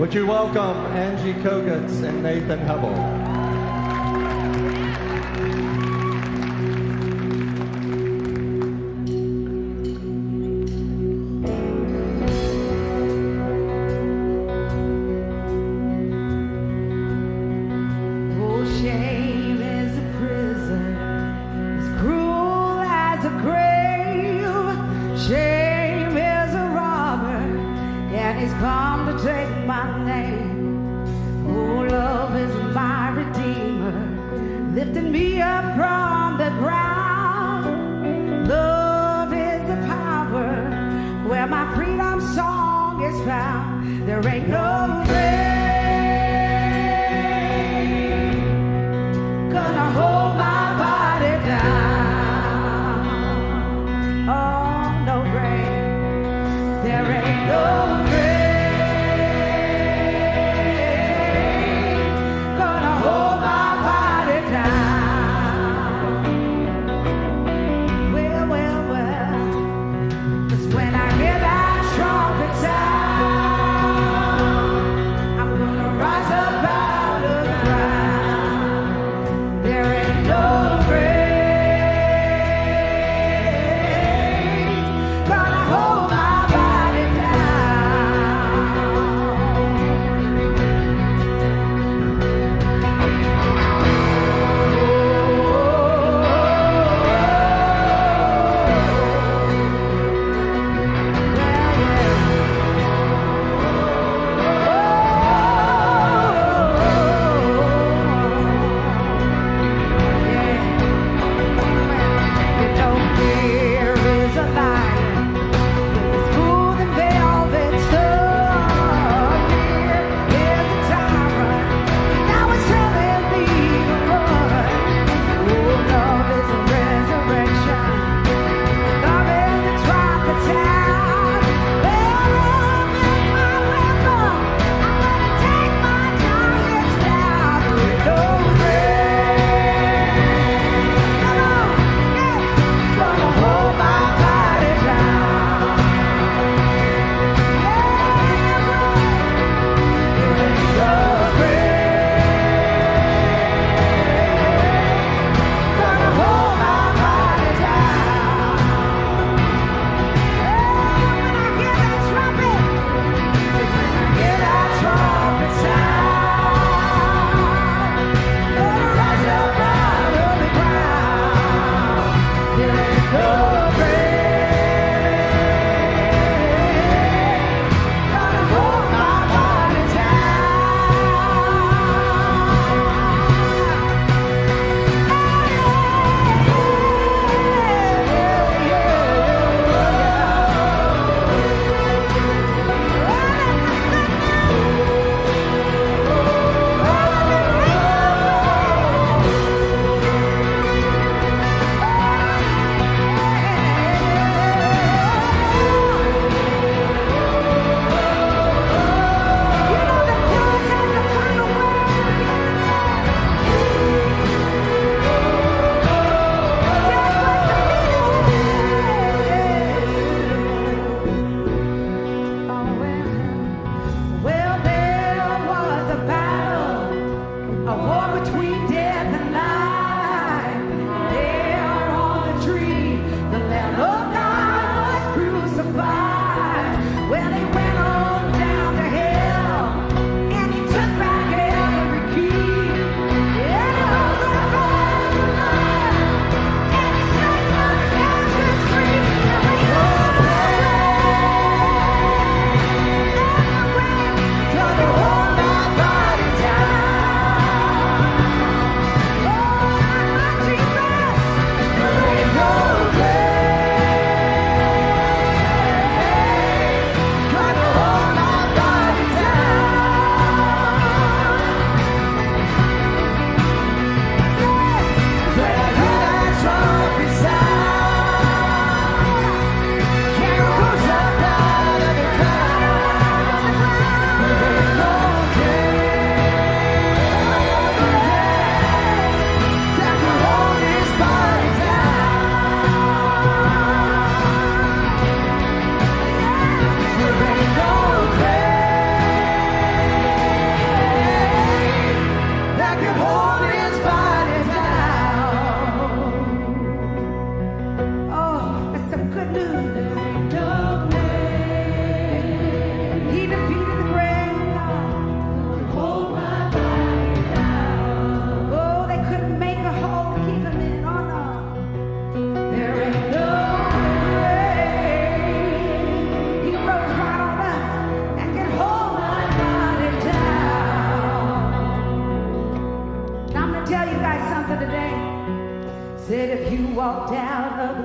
Would you welcome Angie Kogutz and Nathan Hubble? Oh, shame is a prison, as cruel as a grave. Shame is a robber, and he's come to take my name. Oh, love is my redeemer, lifting me up from the ground. Love is the power where my freedom song is found. There ain't no grave gonna hold my body down. Oh, no grave, there ain't no grave gonna hold my body down. Well, well, well, 'cause when I hear that trumpet sound, I'm gonna rise up out of the ground. There ain't no grave gonna hold my body down.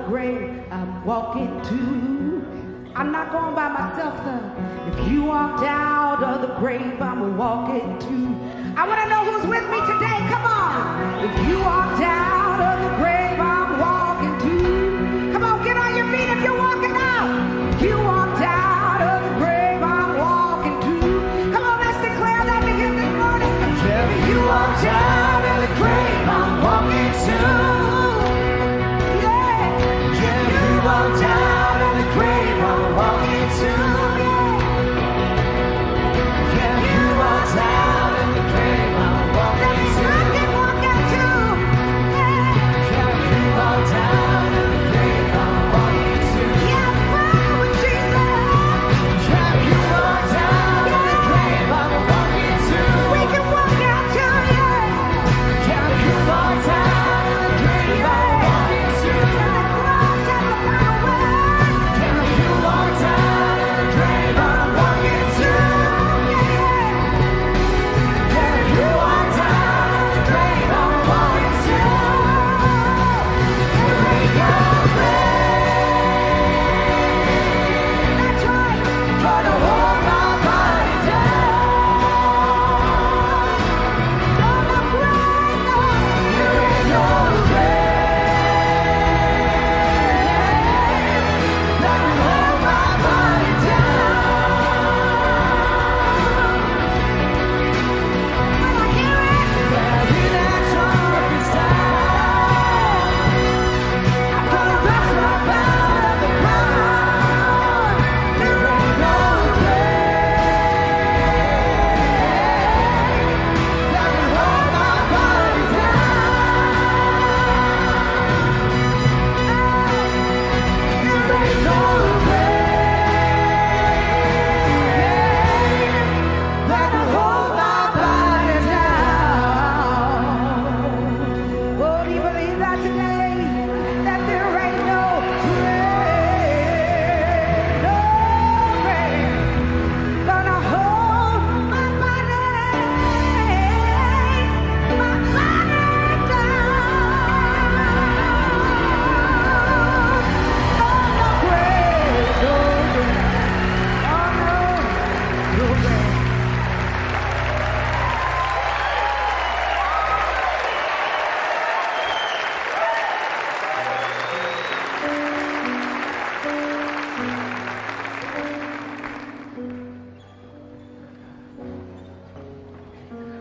grave I'm walking to. I'm not going by myself though. If you walked out of the grave I'm walking to. I want to know who's with me today. Come on. If you walked out of the grave I'm walking to. Come on, get on your feet if you're walking out. If you walked out of the grave I'm walking to. Come on, let's declare that together this morning. If you walked out of the grave I'm walking to. Yeah. If you walked out of the grave I'm walking to. Yeah. If you walked out of the grave I'm walking to. I can walk out too. Yeah. If you walked out of the grave I'm walking to. Yeah, I'm following Jesus. Yeah. If you walked out of the grave I'm walking to. We can walk out too, yeah. Yeah. If you walked out of the grave I'm walking to. Yeah. Cross at the power. Yeah. If you walked out of the grave I'm walking to.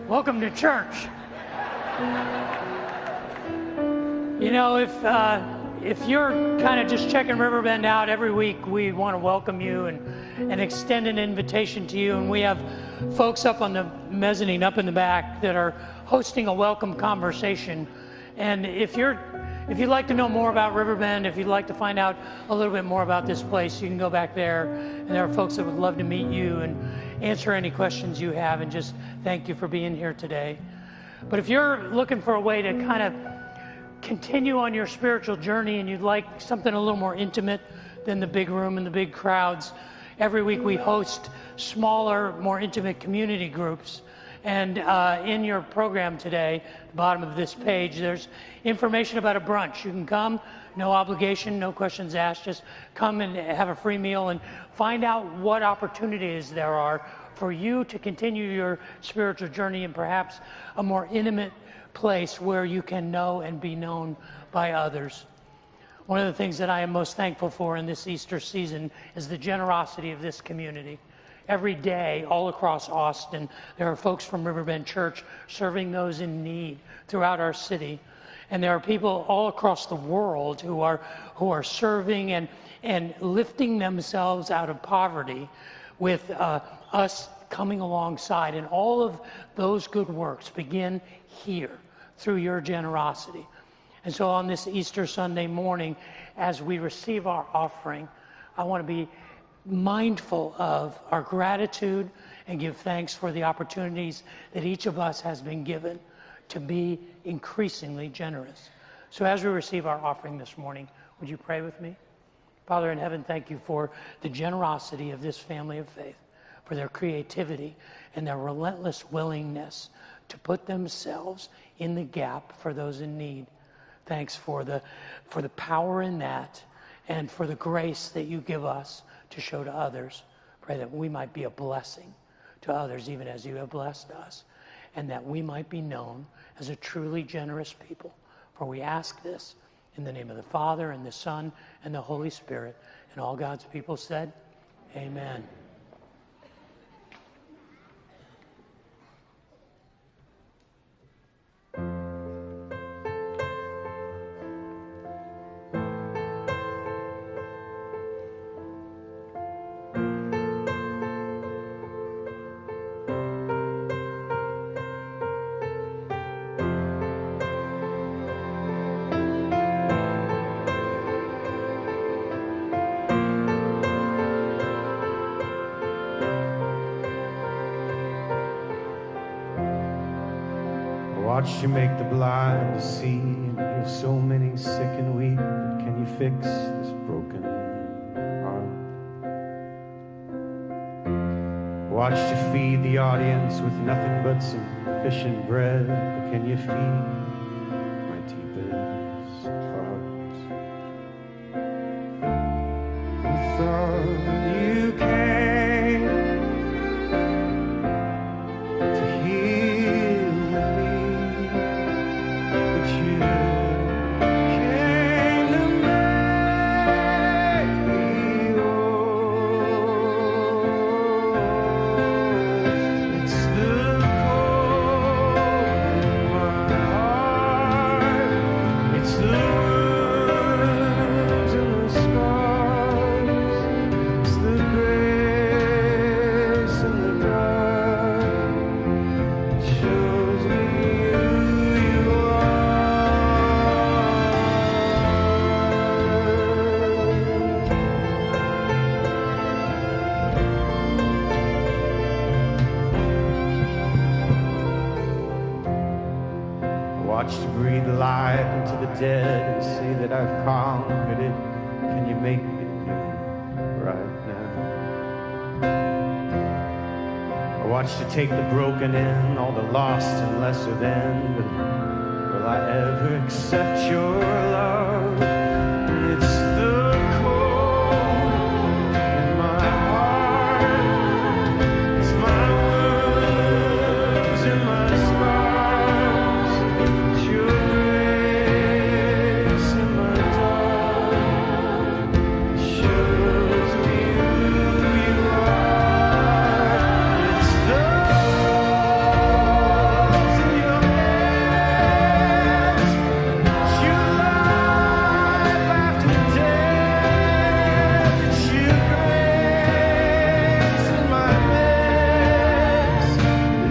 Welcome to church. You know, if you're kind of just checking Riverbend out every week, we want to welcome you and extend an invitation to you. And we have folks up on the mezzanine, up in the back, that are hosting a welcome conversation. And if you'd like to know more about Riverbend, if you'd like to find out a little bit more about this place, you can go back there, and there are folks that would love to meet you and answer any questions you have, and just thank you for being here today. But if you're looking for a way to kind of continue on your spiritual journey and you'd like something a little more intimate than the big room and the big crowds, every week we host smaller, more intimate community groups. And in your program today, the bottom of this page, there's information about a brunch. You can come, no obligation, no questions asked, just come and have a free meal and find out what opportunities there are for you to continue your spiritual journey in perhaps a more intimate place where you can know and be known by others. One of the things that I am most thankful for in this Easter season is the generosity of this community. Every day, all across Austin, there are folks from Riverbend Church serving those in need throughout our city. And there are people all across the world who are serving and lifting themselves out of poverty with us coming alongside. And all of those good works begin here through your generosity. And so on this Easter Sunday morning, as we receive our offering, I want to be mindful of our gratitude and give thanks for the opportunities that each of us has been given to be increasingly generous. So as we receive our offering this morning, would you pray with me? Father in heaven, thank you for the generosity of this family of faith, for their creativity and their relentless willingness to put themselves in the gap for those in need. Thanks for the power in that and for the grace that you give us to show to others. Pray that we might be a blessing to others, even as you have blessed us, and that we might be known as a truly generous people. For we ask this in the name of the Father, and the Son, and the Holy Spirit. And all God's people said, amen. Watched you make the blind to see, and heal so many sick and weak. But can you fix this broken heart? Watched you feed the audience with nothing but some fish and bread. But can you feed my deepest parts? I thought you came to heal me. You came to make me whole. It's the cold in my heart. It's the wounds and the scars. It's the grace and the dark. It shows me who you are. Watched you breathe life into the dead and say that I've conquered it. Can you make it new right now? I watched you take the broken in, all the lost and lesser than. But will I ever accept your love? It's the cold in my heart. It's my wounds and my scars. It's your grace in my dark. It shows me who you are. It's the walls in your hands. It's your life after death. It's your grace in my mess.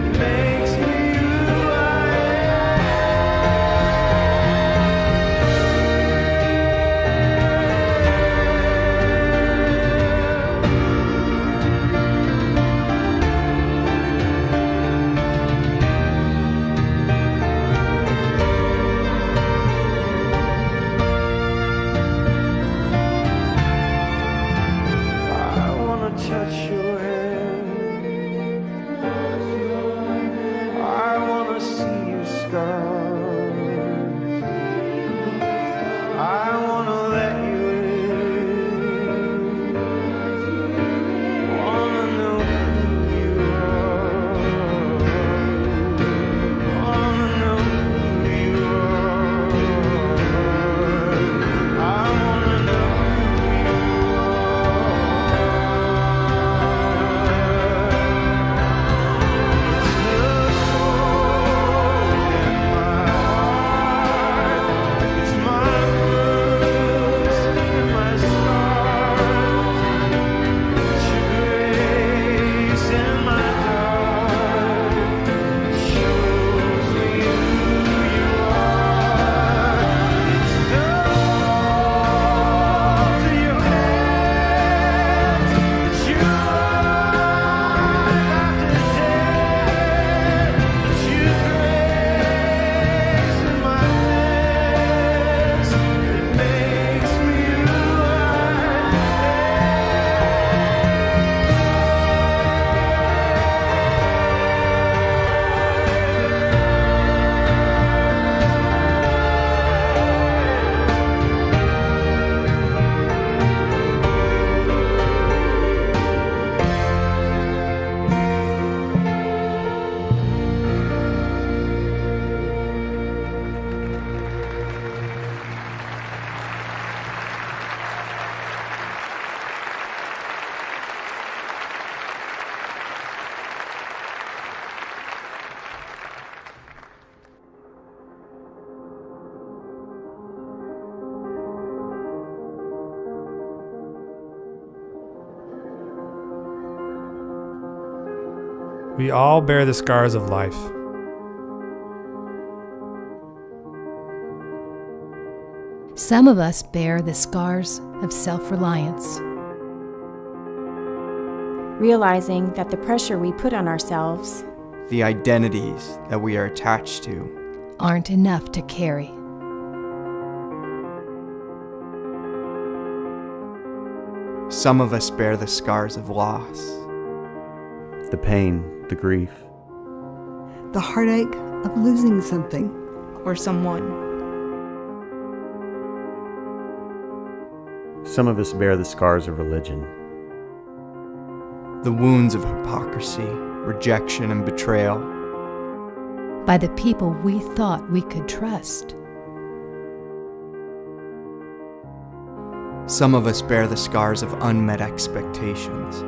It makes me who I wanna touch your hand. I wanna see you scars. I wanna let you in. Wanna know who you are. Wanna know who you are. I wanna know who you are. We all bear the scars of life. Some of us bear the scars of self-reliance. Realizing that the pressure we put on ourselves, the identities that we are attached to, aren't enough to carry. Some of us bear the scars of loss, The pain, the grief. the heartache of losing something or someone. Some of us bear the scars of religion. the wounds of hypocrisy, rejection, and betrayal. By the people we thought we could trust. Some of us bear the scars of unmet expectations.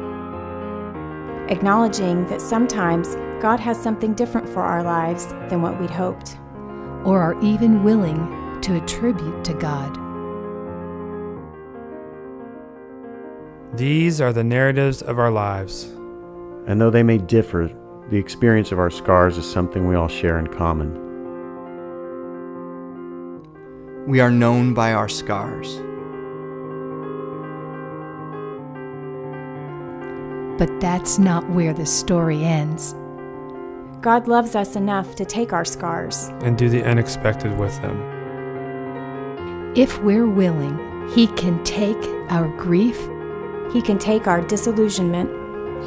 acknowledging that sometimes God has something different for our lives than what we'd hoped. Or are even willing to attribute to God. These are the narratives of our lives. And though they may differ, the experience of our scars is something we all share in common. We are known by our scars. But that's not where the story ends. God loves us enough to take our scars. And do the unexpected with them. If we're willing, He can take our grief. He can take our disillusionment.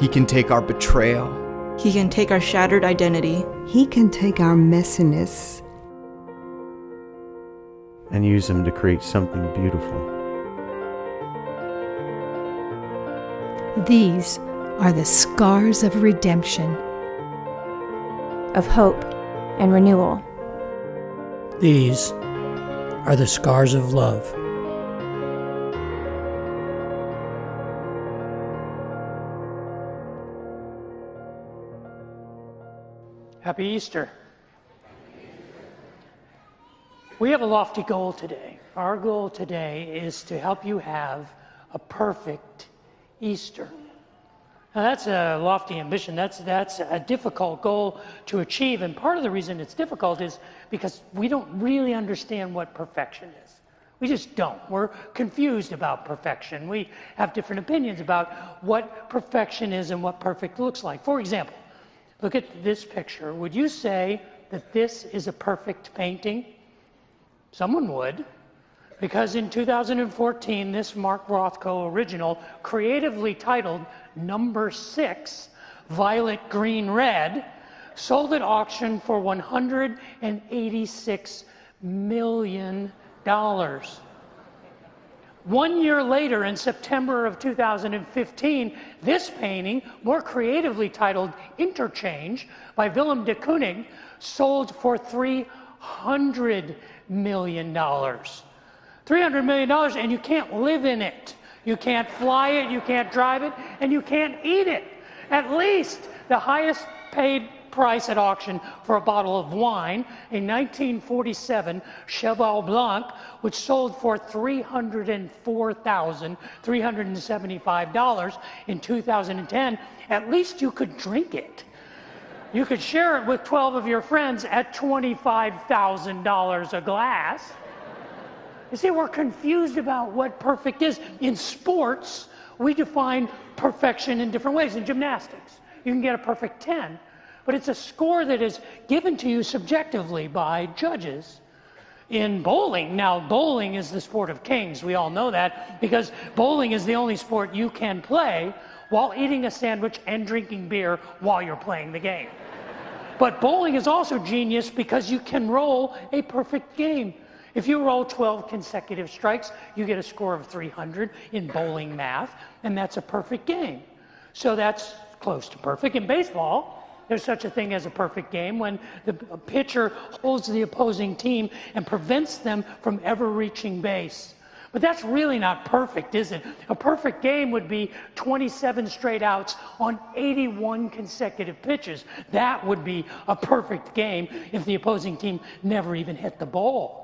He can take our betrayal. He can take our shattered identity. He can take our messiness And use them to create something beautiful. These are the scars of redemption. Of hope and renewal. These are the scars of love. Happy Easter. We have a lofty goal today. Our goal today is to help you have a perfect Easter. Now that's a lofty ambition. That's a difficult goal to achieve. And part of the reason it's difficult is because we don't really understand what perfection is. We just don't. We're confused about perfection. We have different opinions about what perfection is and what perfect looks like. For example, look at this picture. Would you say that this is a perfect painting? Someone would. Because in 2014, this Mark Rothko original, creatively titled Number 6, Violet Green Red, sold at auction for $186 million. 1 year later, in September of 2015, this painting, more creatively titled Interchange by Willem de Kooning, sold for $300 million. $300 million, and you can't live in it. You can't fly it, you can't drive it, and you can't eat it. At least the highest paid price at auction for a bottle of wine, a 1947 Cheval Blanc, which sold for $304,375 in 2010, at least you could drink it. You could share it with 12 of your friends at $25,000 a glass. You see, we're confused about what perfect is. In sports, we define perfection in different ways. In gymnastics, you can get a perfect 10, but it's a score that is given to you subjectively by judges. In bowling, now bowling is the sport of kings. We all know that because bowling is the only sport you can play while eating a sandwich and drinking beer while you're playing the game. But bowling is also genius because you can roll a perfect game. If you roll 12 consecutive strikes, you get a score of 300 in bowling math, and that's a perfect game. So that's close to perfect. In baseball, there's such a thing as a perfect game when the pitcher holds the opposing team and prevents them from ever reaching base. But that's really not perfect, is it? A perfect game would be 27 straight outs on 81 consecutive pitches. That would be a perfect game if the opposing team never even hit the ball.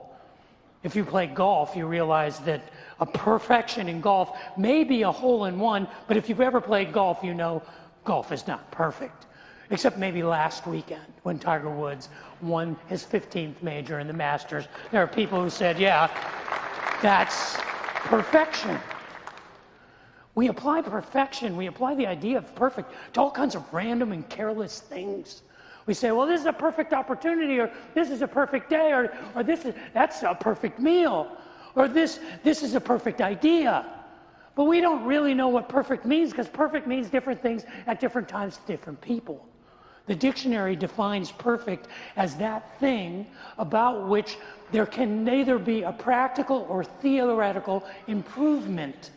If you play golf, you realize that a perfection in golf may be a hole-in-one, but if you've ever played golf, you know golf is not perfect. Except maybe last weekend when Tiger Woods won his 15th major in the Masters. There are people who said, yeah, that's perfection. We apply perfection, we apply the idea of perfect to all kinds of random and careless things. We say, well, this is a perfect opportunity, or this is a perfect day, or that's a perfect meal, or this is a perfect idea. But we don't really know what perfect means, because perfect means different things at different times to different people. The dictionary defines perfect as that thing about which there can neither be a practical or theoretical improvement.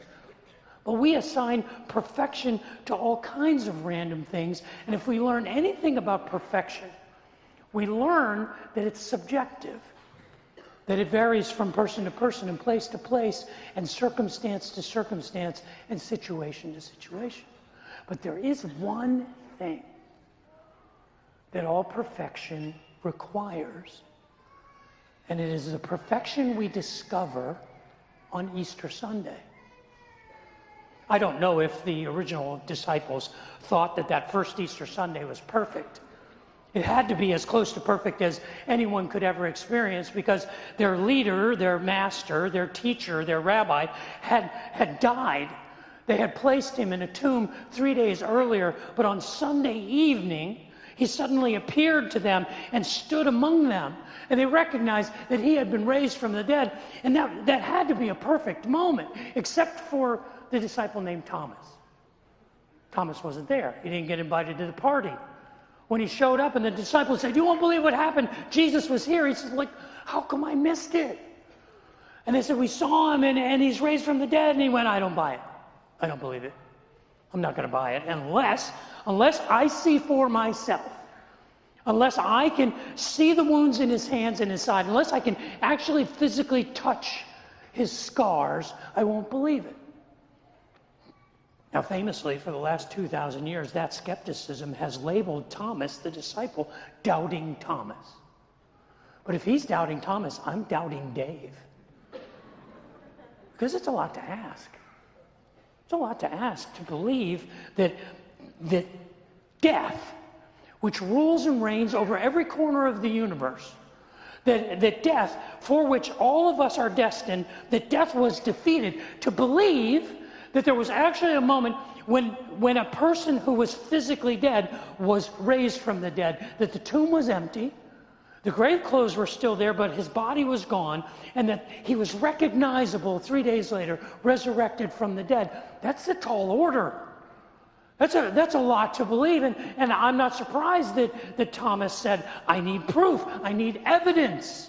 But we assign perfection to all kinds of random things, and if we learn anything about perfection, we learn that it's subjective, that it varies from person to person and place to place and circumstance to circumstance and situation to situation. But there is one thing that all perfection requires, and it is the perfection we discover on Easter Sunday. I don't know if the original disciples thought that that first Easter Sunday was perfect. It had to be as close to perfect as anyone could ever experience, because their leader, their master, their teacher, their rabbi had died. They had placed him in a tomb 3 days earlier, but on Sunday evening, he suddenly appeared to them and stood among them. And they recognized that he had been raised from the dead. And that had to be a perfect moment, except for the disciple named Thomas. Thomas wasn't there. He didn't get invited to the party. When he showed up and the disciples said, "You won't believe what happened. Jesus was here." He said, how come I missed it? And they said, "We saw him and he's raised from the dead." And he went, "I don't buy it. I don't believe it. I'm not going to buy it unless I see for myself. Unless I can see the wounds in his hands and his side. Unless I can actually physically touch his scars, I won't believe it." Now, famously, for the last 2,000 years, that skepticism has labeled Thomas, the disciple, Doubting Thomas. But if he's doubting Thomas, I'm doubting Dave. Because it's a lot to ask. It's a lot to ask to believe that death, which rules and reigns over every corner of the universe, that death, for which all of us are destined, that death was defeated, to believe that there was actually a moment when a person who was physically dead was raised from the dead, that the tomb was empty, the grave clothes were still there, but his body was gone, and that he was recognizable 3 days later, resurrected from the dead. That's a tall order. That's a lot to believe, and I'm not surprised that Thomas said, "I need proof, I need evidence.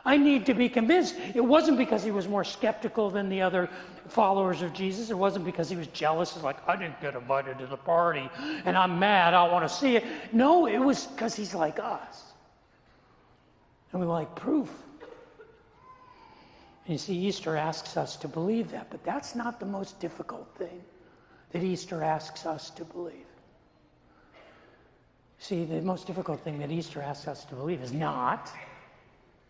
I need to be convinced." It wasn't because he was more skeptical than the other followers of Jesus. It wasn't because he was jealous. It's like, "I didn't get invited to the party, and I'm mad, I want to see it." No, it was because he's like us. And we like proof. And you see, Easter asks us to believe that, but that's not the most difficult thing that Easter asks us to believe. See, the most difficult thing that Easter asks us to believe is not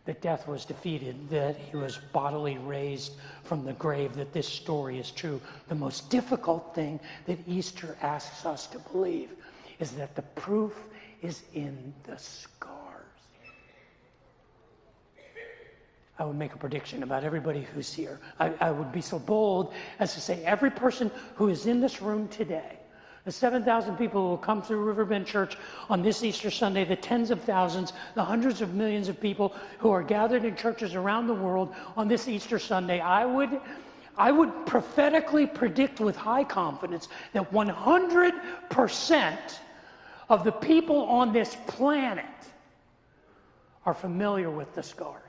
that death was defeated, that he was bodily raised from the grave, that this story is true. The most difficult thing that Easter asks us to believe is that the proof is in the scars. I would make a prediction about everybody who's here. I would be so bold as to say every person who is in this room today, the 7,000 people who will come through Riverbend Church on this Easter Sunday, the tens of thousands, the hundreds of millions of people who are gathered in churches around the world on this Easter Sunday, I would prophetically predict with high confidence that 100% of the people on this planet are familiar with the scars.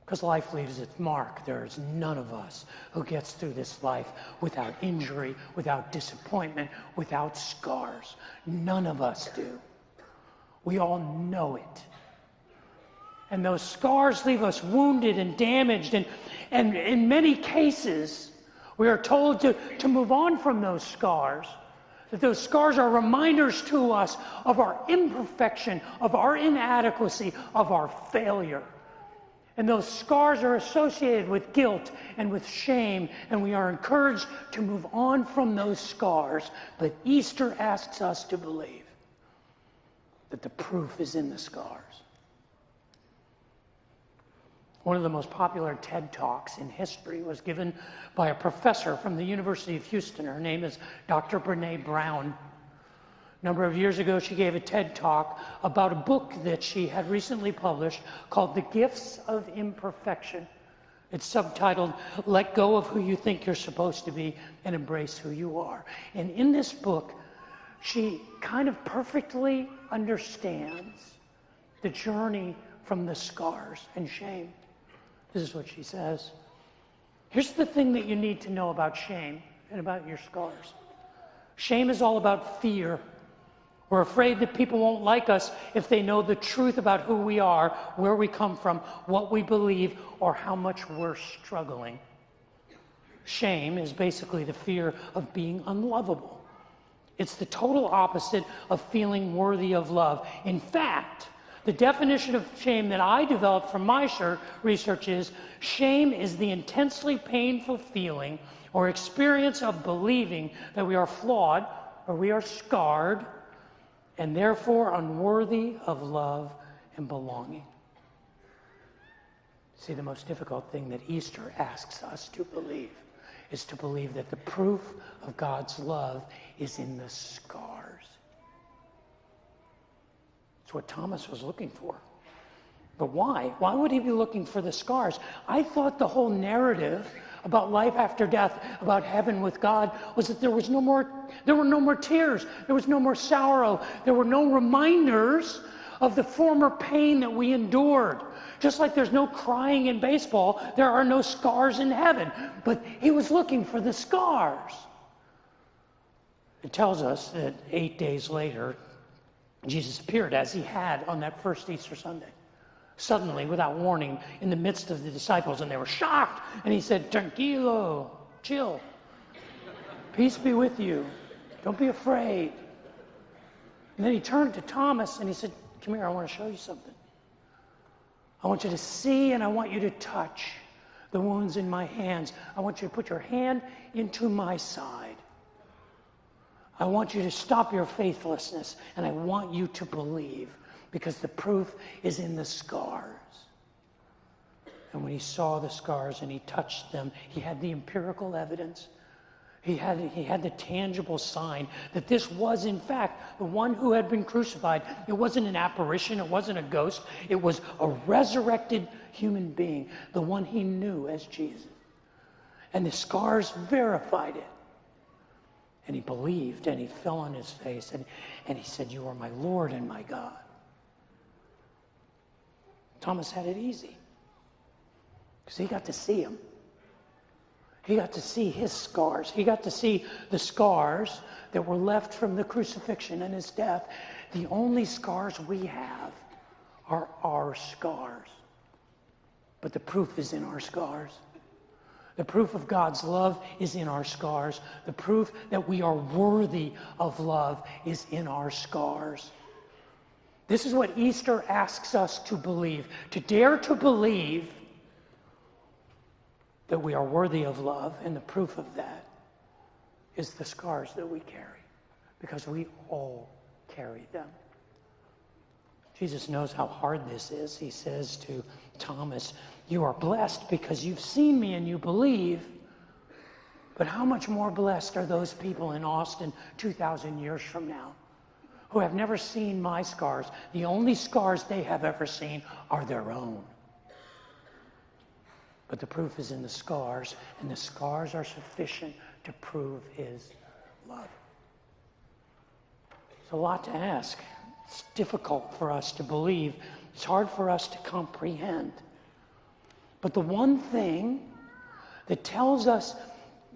Because life leaves its mark. There is none of us who gets through this life without injury, without disappointment, without scars. None of us do. We all know it. And those scars leave us wounded and damaged. And in many cases, we are told to move on from those scars. That those scars are reminders to us of our imperfection, of our inadequacy, of our failure. And those scars are associated with guilt and with shame, and we are encouraged to move on from those scars. But Easter asks us to believe that the proof is in the scars. One of the most popular TED Talks in history was given by a professor from the University of Houston. Her name is Dr. Brene Brown. A number of years ago, she gave a TED Talk about a book that she had recently published called The Gifts of Imperfection. It's subtitled, Let Go of Who You Think You're Supposed to Be and Embrace Who You Are. And in this book, she kind of perfectly understands the journey from the scars and shame. This is what she says. Here's the thing that you need to know about shame and about your scars. Shame is all about fear. We're afraid that people won't like us if they know the truth about who we are, where we come from, what we believe, or how much we're struggling. Shame is basically the fear of being unlovable. It's the total opposite of feeling worthy of love. In fact, the definition of shame that I developed from my research is, shame is the intensely painful feeling or experience of believing that we are flawed or we are scarred and therefore unworthy of love and belonging. See, the most difficult thing that Easter asks us to believe is to believe that the proof of God's love is in the scars. It's what Thomas was looking for. But why? Why would he be looking for the scars? I thought the whole narrative about life after death, about heaven with God, was that there were no more tears, there was no more sorrow, there were no reminders of the former pain that we endured. Just like there's no crying in baseball, there are no scars in heaven. But he was looking for the scars. It tells us that 8 days later, Jesus appeared as he had on that first Easter Sunday. Suddenly, without warning, in the midst of the disciples, and they were shocked. And he said, Tranquilo, chill. Peace be with you. Don't be afraid. And then he turned to Thomas and he said, come here, I want to show you something. I want you to see and I want you to touch the wounds in my hands. I want you to put your hand into my side. I want you to stop your faithlessness and I want you to believe. Because the proof is in the scars. And when he saw the scars and he touched them, he had the empirical evidence. He had the tangible sign that this was, in fact, the one who had been crucified. It wasn't an apparition. It wasn't a ghost. It was a resurrected human being, the one he knew as Jesus. And the scars verified it. And he believed and he fell on his face and he said, you are my Lord and my God. Thomas had it easy because he got to see him. He got to see his scars. He got to see the scars that were left from the crucifixion and his death. The only scars we have are our scars. But the proof is in our scars. The proof of God's love is in our scars. The proof that we are worthy of love is in our scars. This is what Easter asks us to believe, to dare to believe that we are worthy of love, and the proof of that is the scars that we carry, because we all carry them. Jesus knows how hard this is. He says to Thomas, you are blessed because you've seen me and you believe, but how much more blessed are those people in Austin 2,000 years from now? Who have never seen my scars. The only scars they have ever seen are their own. But the proof is in the scars, and the scars are sufficient to prove his love. It's a lot to ask. It's difficult for us to believe. It's hard for us to comprehend. But the one thing that tells us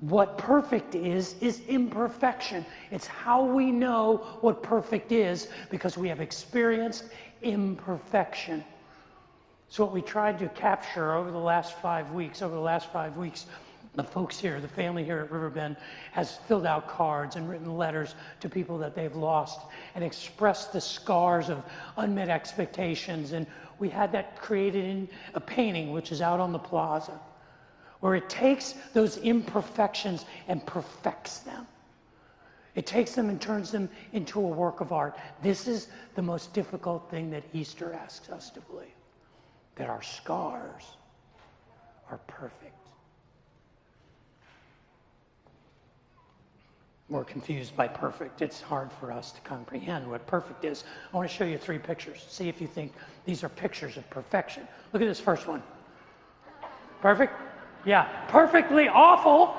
what perfect is imperfection. It's how we know what perfect is, because we have experienced imperfection. It's what we tried to capture over the last 5 weeks. Over the last 5 weeks, The folks here, the family here at Riverbend, has filled out cards and written letters to people that they've lost and expressed the scars of unmet expectations. And we had that created in a painting, which is out on the plaza, where it takes those imperfections and perfects them. It takes them and turns them into a work of art. This is the most difficult thing that Easter asks us to believe, that our scars are perfect. We're confused by perfect. It's hard for us to comprehend what perfect is. I want to show you 3 pictures. See if you think these are pictures of perfection. Look at this first one. Perfect? Yeah. Perfectly awful.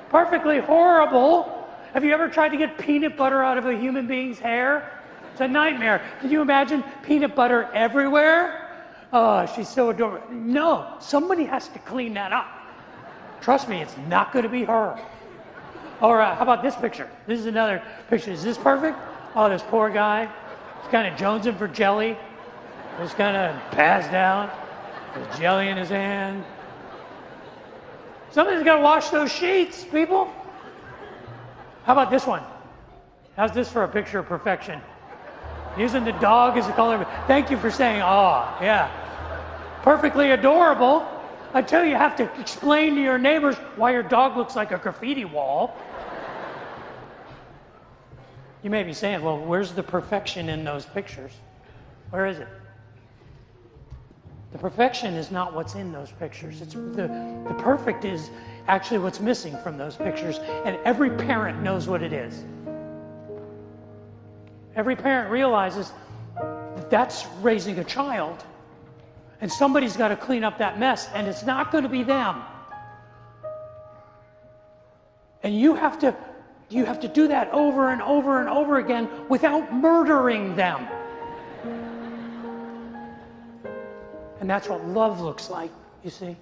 Perfectly horrible. Have you ever tried to get peanut butter out of a human being's hair? It's a nightmare. Can you imagine peanut butter everywhere? Oh, she's so adorable. No, somebody has to clean that up. Trust me, it's not going to be her. Or how about this picture? This is another picture. Is this perfect? Oh, this poor guy. He's kind of jonesing for jelly. He's kind of passed out with jelly in his hand. Somebody's got to wash those sheets, people. How about this one? How's this for a picture of perfection? Using the dog as a color. Thank you for saying, oh, yeah. Perfectly adorable until you have to explain to your neighbors why your dog looks like a graffiti wall. You may be saying, well, where's the perfection in those pictures? Where is it? The perfection is not what's in those pictures. It's the perfect is actually what's missing from those pictures, and every parent knows what it is. Every parent realizes that that's raising a child, and somebody's got to clean up that mess, and it's not going to be them. And you have to do that over and over and over again without murdering them. And that's what love looks like, you see.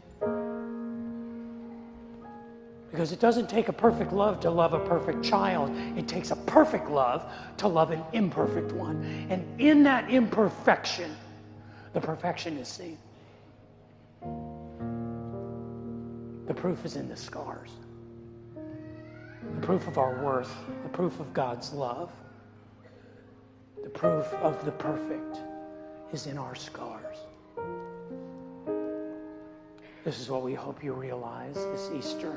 Because it doesn't take a perfect love to love a perfect child. It takes a perfect love to love an imperfect one. And in that imperfection, the perfection is seen. The proof is in the scars. The proof of our worth, the proof of God's love, the proof of the perfect is in our scars. This is what we hope you realize this Easter,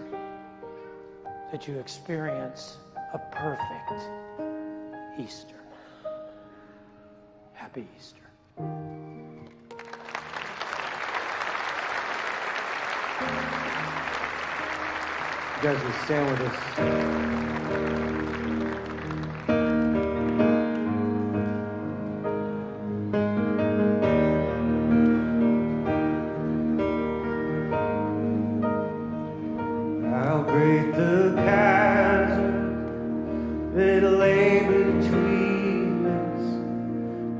that you experience a perfect Easter. Happy Easter. You guys will stand with us. How great the chasm that lay between us,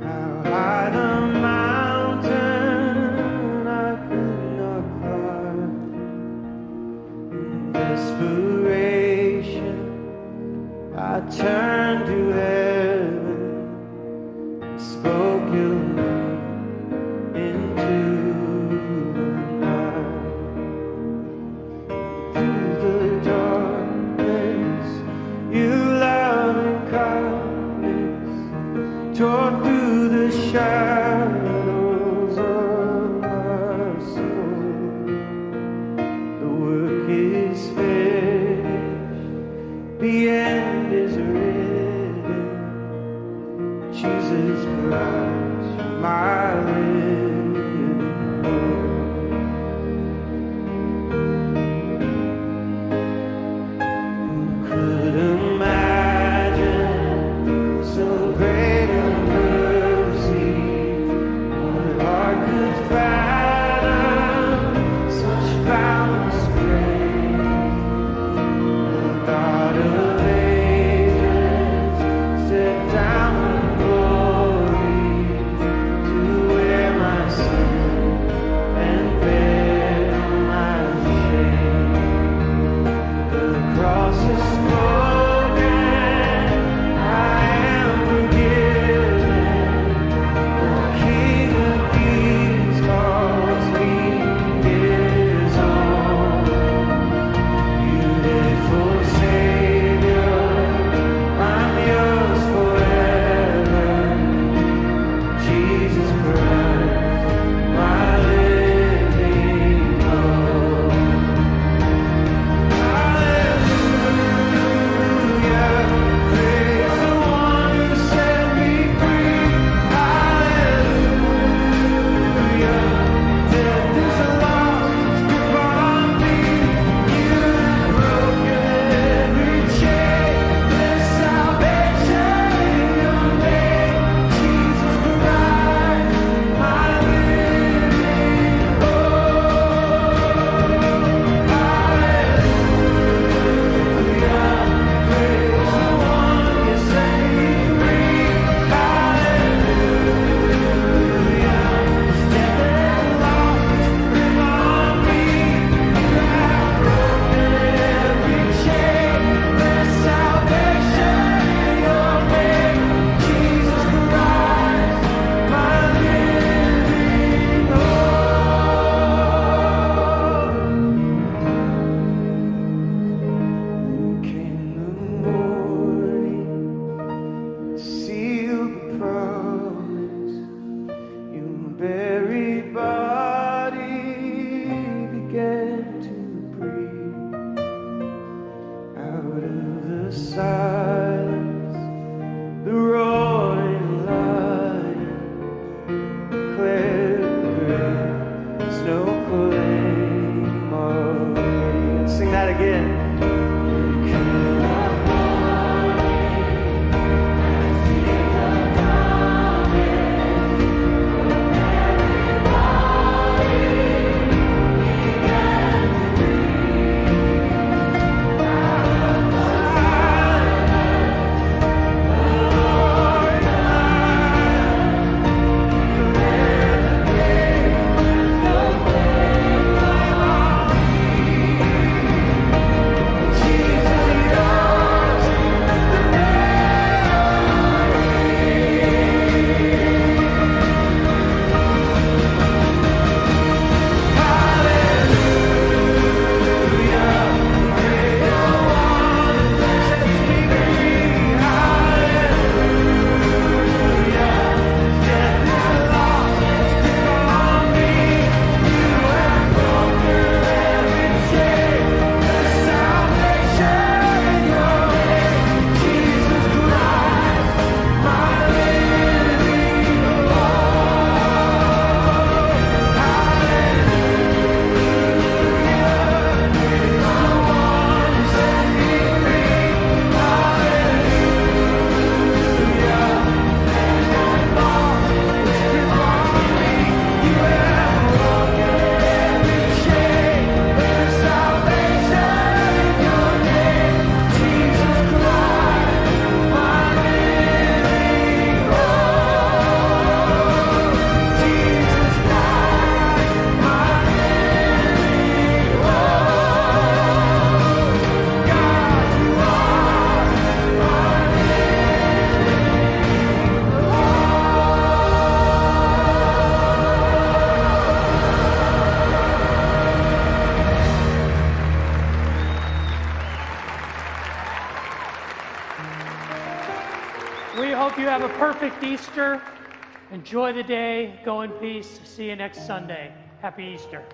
how high the mountain I could not climb. In desperation, I turned to heaven and spoke your name into the night. Through the darkness, you love and kindness tore through the shadows of my soul. The work is finished, the end is written. Jesus Christ, my living hope. Who could imagine so great a mercy? What heart could fathom such boundless grace? The God of ages set down from glory to wear my the silence, the roaring lion declared there's no claim of me. Sing that again. We hope you have a perfect Easter. Enjoy the day. Go in peace. See you next Sunday. Happy Easter.